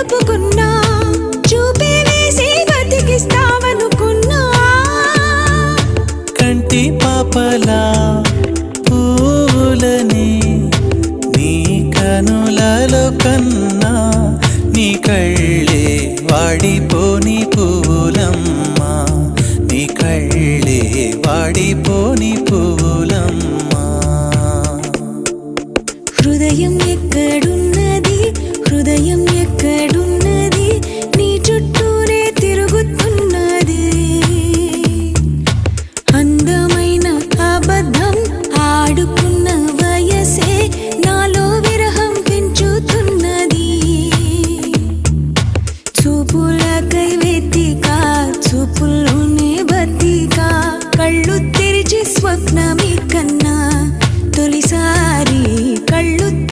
నిలుపుకున్నా చూపే వేసి బతికిస్తావనుకున్నా కంటి పాపలా పూలని నీ కనులలో కన్నా నీ కళ్ళే వాడిపోని పూలమ్మా నీ కళ్ళే వాడిపోని పూలమ్మా హృదయం ఎక్కడున్నది హృదయం ఎక్కడున్నది